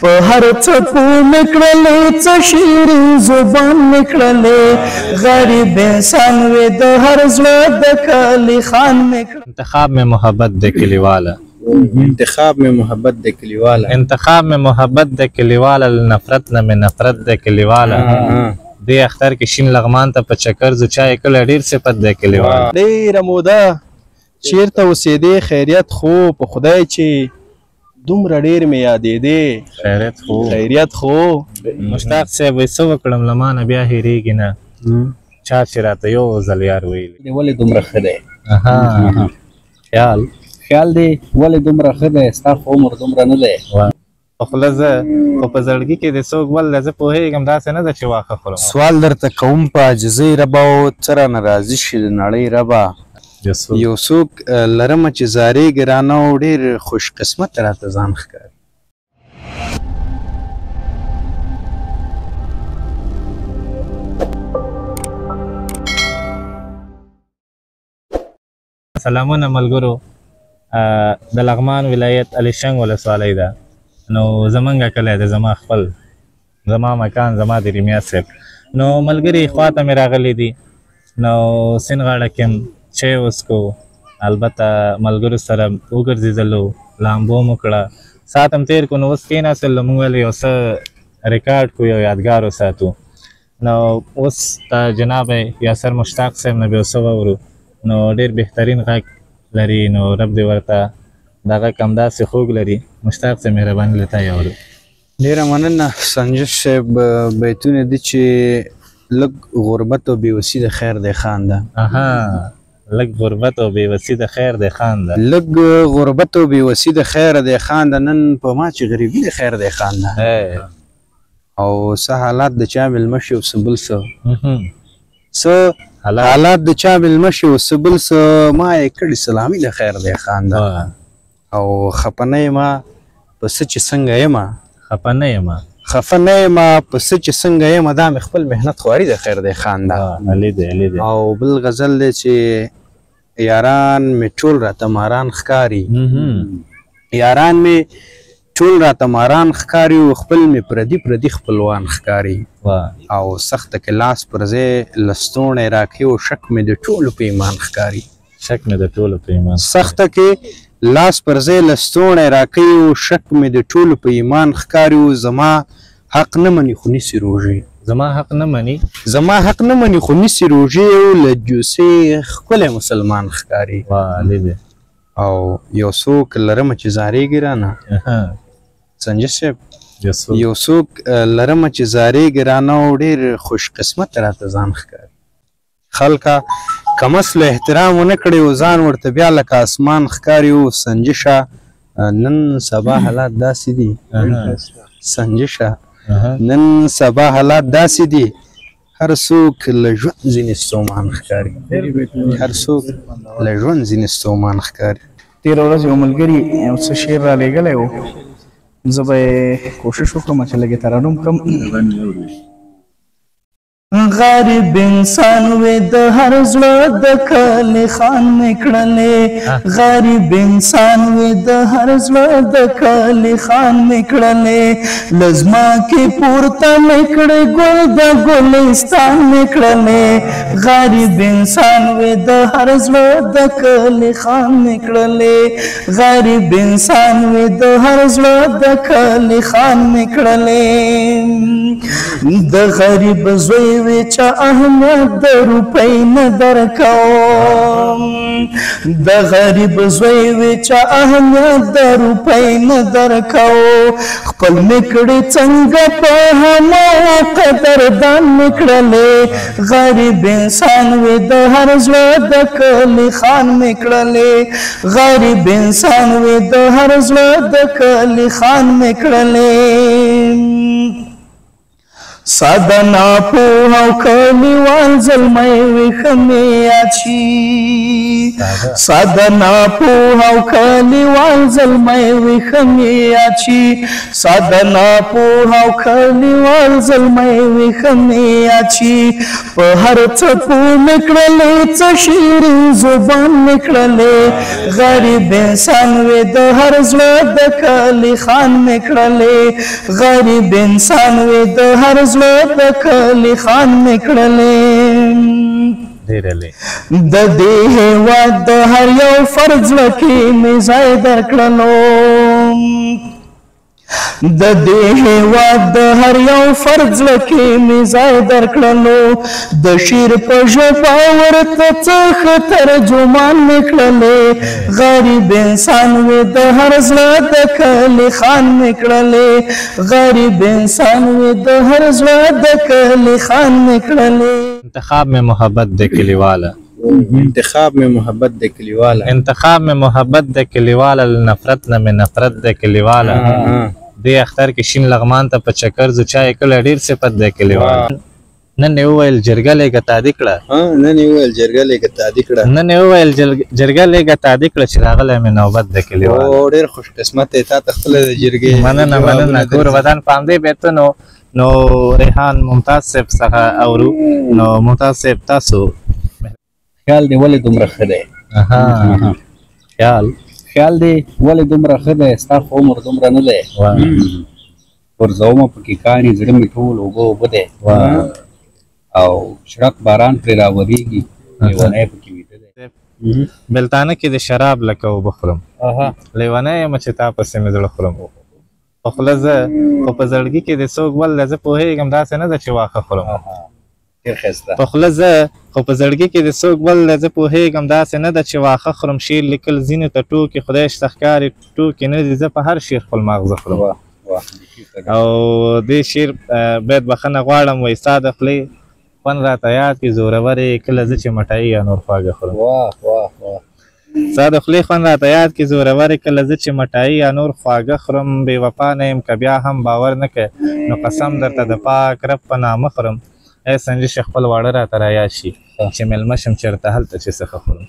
په هر څپو مې کړلې څه شیرین زبان مې کړلې غریب انسان وې د هر زړه د کلی خان مې کړلې انتخاب में मोहब्बत दे कलीवाला انتخاب में मोहब्बत दे कलीवाला انتخاب में मोहब्बत दे कलीवाला नफरत न में नफरत दे कलीवाला دې اختر کې شین لغمان ته په چکر زو چای کله ډیر صفت دے کلیوالا ډیره موده چیرته اوسېدې خیریت خو په خدای چې دومره ډیر مې یادېدې خیریت خو مشتاق صاحب وایي څه وکړم له مانه بیا هېرېږي نه چا چې راته یو ځل یار ویلي ولې دومره ښه دی خیال دی ولې دومره ښه دی ستا خو عمر دومره نه دی په خوله زه خو په زړګي کې د څوک بل دی زه پوهېږم داسې نه ده چې واښه خورم سوال درته کوم په عاجزۍ ربه او څه رانه راضي شي د نړۍ ربه یو څوک لرمه چې زارېږي رانه او ډېر خوش قسمت راته ځان ښکاري سلامونه ملګرو د لغمان ولایت الیشنګ ولسوالۍ ده نو زمونږ کلی دی زما خپل زما مکان زما د ریمیا صاحب نو ملګري خواته مې راغلی دي نو سیند غاړه کې چای وڅکو البته ملګرو سره وګرځېدلو لامبو مو کړه ساعت هم تېر کړو نو اوس کېناستلو موږ ویل یو څه ریکارډ کړو یو یادګار وساتو نو اوس جناب یاسر مشتاق صاحب نه به یو څه واورو نو ډېر بهترین غږ لري نو رب دې ورته دا غږ همداسې خوږ لري مشتاق صاحب مهرباني له تا یې اورو ډېره مننه سنجش صاحب بیتونه دي چې لږ غربت او بېوسي د خیر دی خان ده لږ غربت او بېوسي د خیر دی خان ده لږ غربت او بېوسي د خیر دی خان ده نن په ما چې غریبي د خیر دی خان ده او څه حالات د چا مېلمه شي او څه بل څه حالات د چا مېلمه شي او څه بل څه ما یې کړي سلامي د خیر دی خان ده او خفه نه یم په څه چې څنګه یم خفه نه یم په څه چې څنګه یم دا مې خپل محنت خواري د خیر دی خان ده او بل غزل دی چې یاران مې ټول راته ماران ښکاري یاران مې ټول راته ماران ښکاري او خپل مې پردي خپلوان ښکاري او سخته کې لاس پر ځای لستوڼی راکوي او شک مې د ټولو په ایمان ښکاري سخته کې لاس پر ځای لستوڼی راکوي او شک مې د ټولو په ایمان ښکاري او زما حق نه مني خو نیسي روژې زما حق نه مني خو نیسي روژې او له جوسې ښکلی مسلمان ښکاري او یو څوک لرمه چې زارېږي رانه سنجش صاحب یو څوک لرمه چې زارېږي رانه او ډېر خوش قسمت راته ځان ښکاري خلکه کم اصل احترام ونه کړی او ځان ورته بیا لکه اسمان ښکاري او سنجشه نن سبا حالات داسې دي نن سبا حالات داسې دي هر څوک له ژوند ځینې ستومان ښکاري تېره ورځ یو ملګري یو څه شعر رالیږلی و زه به یې کوشش وکړم چې لږ یې ترنم کړم غریب انسان وې د هر زړه د کلی خان مې کړلې غریب انسان وې د هر زړه د کلی خان مې کړلې له ځمکې پورته مې کړې ګل د ګلستان مې کړلې غریب انسان وې د هر زړه د کلی خان مې کړلې غریب انسان وې د هر زړه د کلی خان مې کړلې د غریب زوی وی چا اهمیت د روپۍ نه درکوم د غریب زوی وی چا اهمیت د روپۍ نه درکوم خپل مې کړې څنګه په هماغه قدردان مې کړلې غریب انسان وی د هر زړه د کلی خان مې کړلې غریب انسان وی د هر زړه د کلی خان مې کړلې ساده ناپوه او کلیوال زلمی ویښه مې یاد شي ساده ناپوه او کلیوال زلمی ویښه مې یاد شي ساده ناپوه او کلیوال زلمی ویښه مې یاد شي په هر څه پوه مې کړلې څه شیرین زبان مې کړلې غریب انسان وې د هر زړه د کلي خان مې کړلې غریب انسان وې د هر زړه د کلي خان مې کړلې د دې هېواد د هر یو فرد زړه کې مې ځای درکړلو د دې هېواد د هر یو فرد زړه کې مې ځای درکړلو د شعر په ژبه ورته څه ښه ترجمان مې کړلې غریب انسان وې د هر زړه د کلي خان مې کړلې غریب انسان وې د هر زړه د کلي خان مې کړلې انتخاب میں محبت دے کلیوالا انتخاب میں محبت دے کلیوالا انتخاب میں محبت دے کلیوالا نفرت نہ میں نفرت دے کلیوالا دې اختر کې شین لغمان ته په چکر زو چای کله ډیر صفت دی کلیوال نن یې وویل جرګه لږه تادي کړه نن یې وویل جرګه لږه تادي کړه نن یې وویل جرګه لږه تادي کړه چې راغلی مې نوبت دی کلیوال او ډېر خوش قسمت دی تا ته خپله د جرګې مننه کور ودان په همدې بیتونو نو ریحان ممتاز صاحب څخه اورو نو ممتاز صاحب تاسو خیال دی ولې دومره ښه دی خیال دی ولې دومره ښه دی ستا خو عمر دومره نه دی غورځومه پکې کاڼي زړه مې ټول اوبه دی او شړک باران پرې راورېږي لیونی پکې ویده دی بلتانه کې د شراب لکه اوبه خورم لیونی یم چې تا پسې مې زړه خورم په خوله زه خو په زړګي کې د څوک ول زه پوهېږم داسې نه ده چې واښه خورم په خوله زه خو په زړګي کې د څوک بل زه پوهېږم داسې نه ده چې واښه خورم شعر لیکل ځینو ته ټوکې خدای شته ښکاري ټوکې نه دي زه په هر شعر خپل ماغزه خورم او دې شعر باید بخښنه غواړم وایي ستا د خولې خوند راته یاد کړي زورورې کله زه چې مټایي یا نور خواږه خورم ستا د خولې خوند راته یاد کړي زورورې کله زه چې مټایي یا نور خواږه خورم بې وفا نه یم که بیا هم باور نه کوې نو قسم درته د پاک رب په نامه خورم ای سنجش خپل واړه راته رایاد شي چې مېلمه شم چېرته هلته چې څه ښه خورم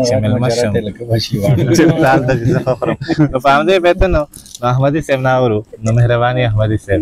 چې مېلمه شم چېرته هلته چې څه ښه خورم نو په همدې بیتونو نو احمدي صاحب نه اورو نو مهرباني احمدي صاحب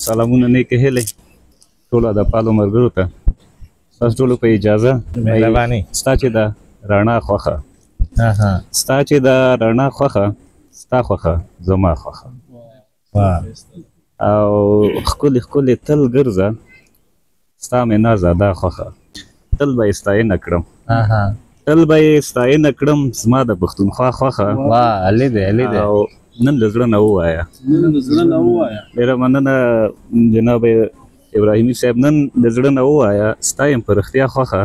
سلامونه نیکې هیلې ټولو ادبپالو ملګرو ته ستاسو ټولو په اجازه مهرباني ستا چې د رڼا خوښه ستا چې د رڼا خوښه ستا خوښه زما خوښه او ښکلې ښکلې تل ګرځه ستا مې نازه دا خوښه تل به یې ستاینه کړم تل به یې ستاینه کړم زما د پښتونخوا خوښه او نن د زړه نه ووایه ډېره مننه جناب ابراهیمي صاحب نن د زړه نه ووایه ستا یم په رښتیا خوښه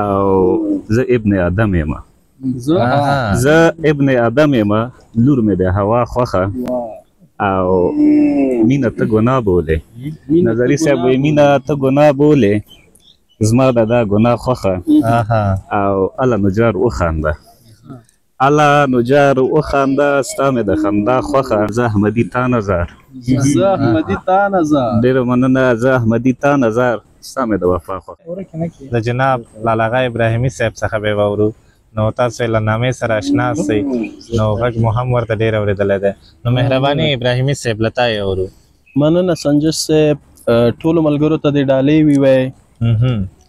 او زه ابن آدم یم زه ابن آدم یم لور مې د هوا خوښه او مینه ته ګناه بولې نظري صاحب وایي مینه ته ګناه بولې زما د دا ګناه خوښه او الله نجار وخانده الله نجار وخانده ستا مې د خندا خوښه زه احمدي تا نظر ډېره مننه زه احمدي تا نظر ستا مې د وفا خوښه د جناب لالاغا ابراهیمي صاحب څخه به واورو نو تاسو له نامې سره اشنا سئ نو غږ مو هم ورته ډېر اورېدلی دی نو مهرباني ابراهیمي صاحب له تا یې اورو مننه سنجش صاحب ټولو ملګرو ته د ډالۍ ویوی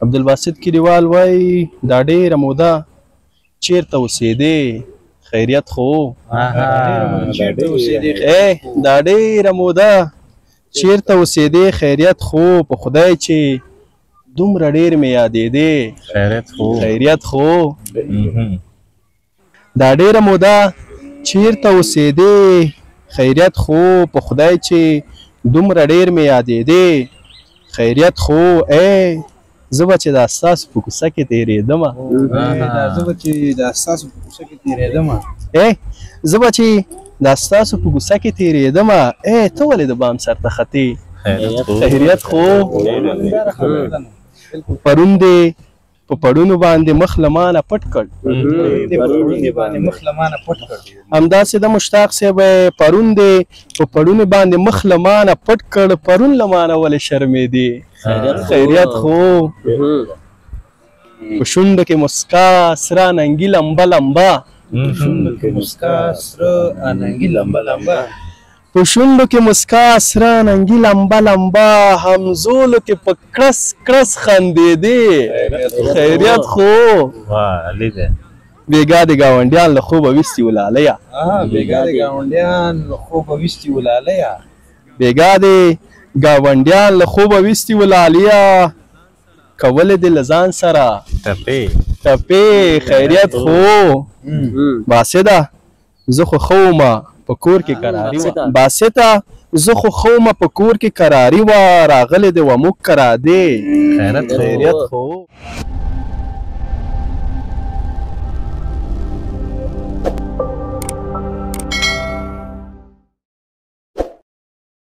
عبدالباسط کلیوال وایي دا ډېره موده چیرته اوسېدې خیریت خو دا ډېره موده چیرته اوسېدې خیریت خو په خدای چې دومره ډېر مې یادېدې خیریت خو دا ډېره موده چیرته اوسېدې خیریت خو په خدای چې دومره ډېر مې یادېدې خیریت خو زه به چې دا ستاسو په کوڅه کې تېرېدمه زه به چې دا ستاسو په کوڅه کې تېرېدمه ته ولې د بام سر ته ختې خیریت خو پرون دې په پړونو باندې مخ له مانه پټ کړ همداسې د مشتاق صاحب پرون دی په پړونو باندې مخ له مانه پټ کړ پرون له مانه ولې شرمېدې خیریت خو په شونډو کې مسکا سره اننګي لمبه لمبه په شونډو کې مسکا سره اننګي لمبه لمبه همزولو کې په کړس کړس خندېدې خیریت خو بېګا د ګاونډیان له خوبه ویستي ولالیه بېګا د ګاونډیان له خوبه ویستي ولالیه کولې دې له ځان سره ټپې خیریت خو باسطه زه خو ښه ومه په کور کې قراري وه راغلی د وموږ کرا دی خیریت خو